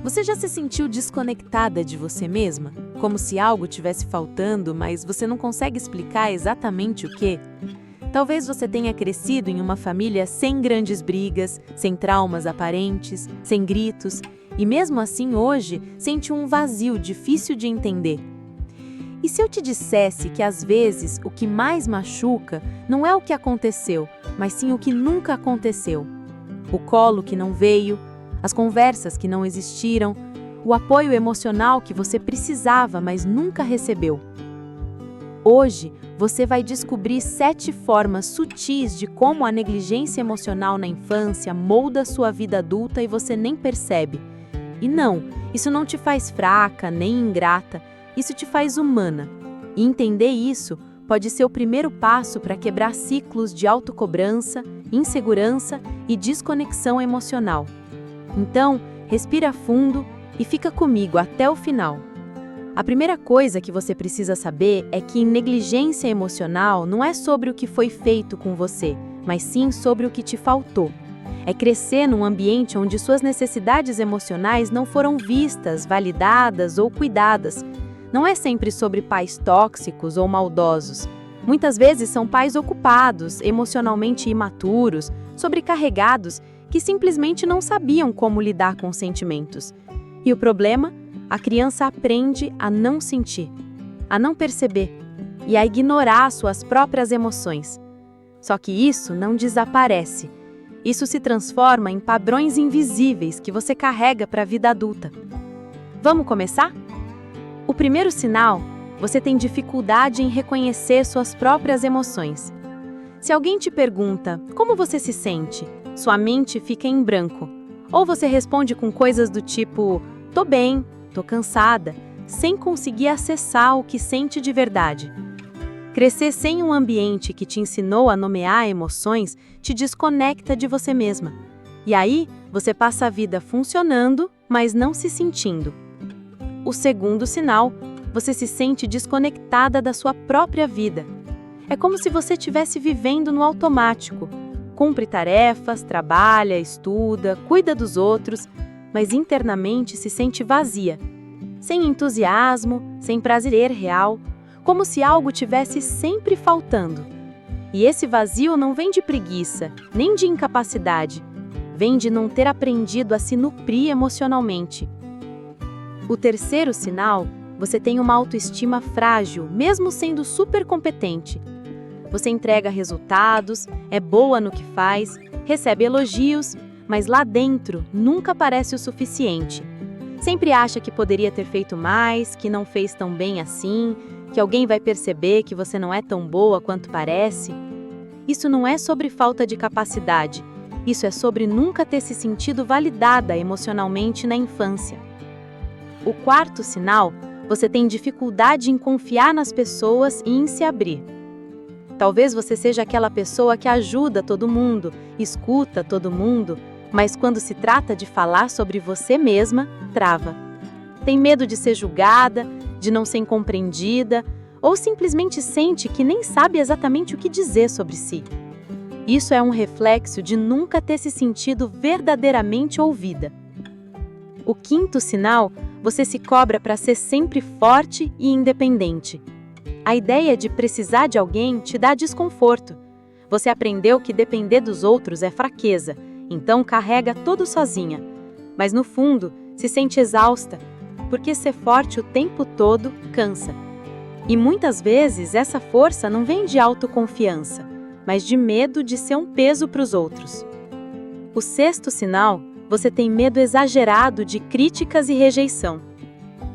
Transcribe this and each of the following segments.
Você já se sentiu desconectada de você mesma? Como se algo tivesse faltando, mas você não consegue explicar exatamente o quê? Talvez você tenha crescido em uma família sem grandes brigas, sem traumas aparentes, sem gritos, e mesmo assim hoje sente um vazio difícil de entender. E se eu te dissesse que às vezes o que mais machuca não é o que aconteceu, mas sim o que nunca aconteceu? O colo que não veio, as conversas que não existiram, o apoio emocional que você precisava, mas nunca recebeu. Hoje, você vai descobrir 7 formas sutis de como a negligência emocional na infância molda sua vida adulta e você nem percebe. E não, isso não te faz fraca, nem ingrata, isso te faz humana. E entender isso pode ser o primeiro passo para quebrar ciclos de autocobrança, insegurança e desconexão emocional. Então, respira fundo e fica comigo até o final. A primeira coisa que você precisa saber é que negligência emocional não é sobre o que foi feito com você, mas sim sobre o que te faltou. É crescer num ambiente onde suas necessidades emocionais não foram vistas, validadas ou cuidadas. Não é sempre sobre pais tóxicos ou maldosos. Muitas vezes são pais ocupados, emocionalmente imaturos, sobrecarregados, que simplesmente não sabiam como lidar com os sentimentos. E o problema? A criança aprende a não sentir, a não perceber e a ignorar suas próprias emoções. Só que isso não desaparece. Isso se transforma em padrões invisíveis que você carrega para a vida adulta. Vamos começar? O primeiro sinal, você tem dificuldade em reconhecer suas próprias emoções. Se alguém te pergunta como você se sente, sua mente fica em branco. Ou você responde com coisas do tipo, tô bem, tô cansada, sem conseguir acessar o que sente de verdade. Crescer sem um ambiente que te ensinou a nomear emoções te desconecta de você mesma. E aí, você passa a vida funcionando, mas não se sentindo. O segundo sinal, você se sente desconectada da sua própria vida. É como se você estivesse vivendo no automático. Cumpre tarefas, trabalha, estuda, cuida dos outros, mas internamente se sente vazia, sem entusiasmo, sem prazer real, como se algo tivesse sempre faltando. E esse vazio não vem de preguiça, nem de incapacidade, vem de não ter aprendido a se nutrir emocionalmente. O terceiro sinal, você tem uma autoestima frágil, mesmo sendo super competente. Você entrega resultados, é boa no que faz, recebe elogios, mas lá dentro nunca parece o suficiente. Sempre acha que poderia ter feito mais, que não fez tão bem assim, que alguém vai perceber que você não é tão boa quanto parece. Isso não é sobre falta de capacidade, isso é sobre nunca ter se sentido validada emocionalmente na infância. O quarto sinal, você tem dificuldade em confiar nas pessoas e em se abrir. Talvez você seja aquela pessoa que ajuda todo mundo, escuta todo mundo, mas quando se trata de falar sobre você mesma, trava. Tem medo de ser julgada, de não ser compreendida, ou simplesmente sente que nem sabe exatamente o que dizer sobre si. Isso é um reflexo de nunca ter se sentido verdadeiramente ouvida. O quinto sinal, você se cobra para ser sempre forte e independente. A ideia de precisar de alguém te dá desconforto. Você aprendeu que depender dos outros é fraqueza, então carrega tudo sozinha. Mas no fundo, se sente exausta, porque ser forte o tempo todo cansa. E muitas vezes essa força não vem de autoconfiança, mas de medo de ser um peso para os outros. O sexto sinal, você tem medo exagerado de críticas e rejeição.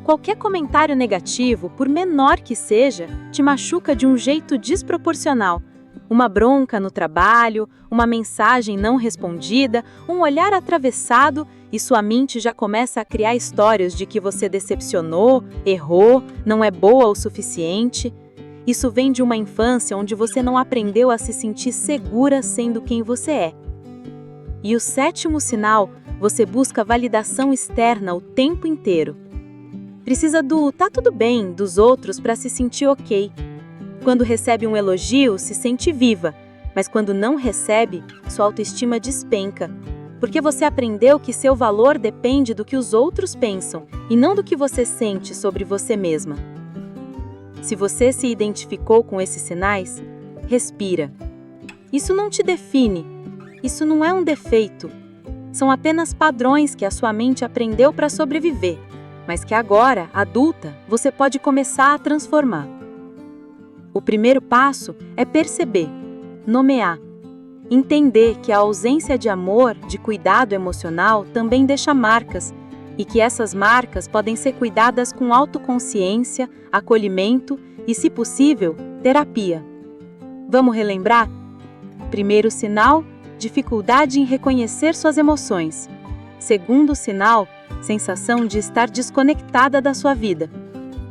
Qualquer comentário negativo, por menor que seja, te machuca de um jeito desproporcional. Uma bronca no trabalho, uma mensagem não respondida, um olhar atravessado e sua mente já começa a criar histórias de que você decepcionou, errou, não é boa o suficiente. Isso vem de uma infância onde você não aprendeu a se sentir segura sendo quem você é. E o sétimo sinal, você busca validação externa o tempo inteiro. Precisa do "tá tudo bem" dos outros para se sentir ok. Quando recebe um elogio, se sente viva, mas quando não recebe, sua autoestima despenca. porque você aprendeu que seu valor depende do que os outros pensam e não do que você sente sobre você mesma. Se você se identificou com esses sinais, respira. Isso não te define, isso não é um defeito. São apenas padrões que a sua mente aprendeu para sobreviver, mas que agora, adulta, você pode começar a transformar. O primeiro passo é perceber, nomear, entender que a ausência de amor, de cuidado emocional, também deixa marcas, e que essas marcas podem ser cuidadas com autoconsciência, acolhimento e, se possível, terapia. Vamos relembrar? Primeiro sinal, dificuldade em reconhecer suas emoções. Segundo sinal, sensação de estar desconectada da sua vida.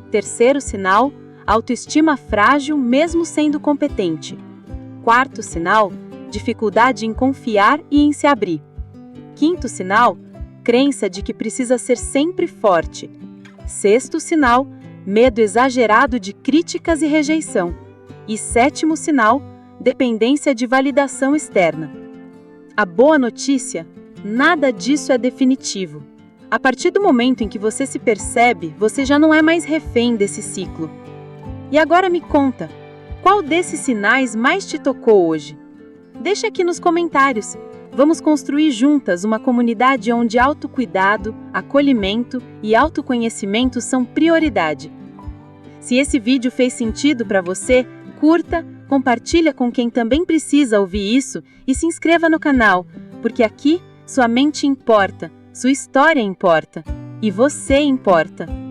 Terceiro sinal, autoestima frágil mesmo sendo competente. Quarto sinal, dificuldade em confiar e em se abrir. Quinto sinal, crença de que precisa ser sempre forte. Sexto sinal, medo exagerado de críticas e rejeição. E sétimo sinal, dependência de validação externa. A boa notícia, nada disso é definitivo. A partir do momento em que você se percebe, você já não é mais refém desse ciclo. E agora me conta, qual desses sinais mais te tocou hoje? Deixa aqui nos comentários. Vamos construir juntas uma comunidade onde autocuidado, acolhimento e autoconhecimento são prioridade. Se esse vídeo fez sentido para você, curta, compartilha com quem também precisa ouvir isso e se inscreva no canal, porque aqui sua mente importa, sua história importa e você importa.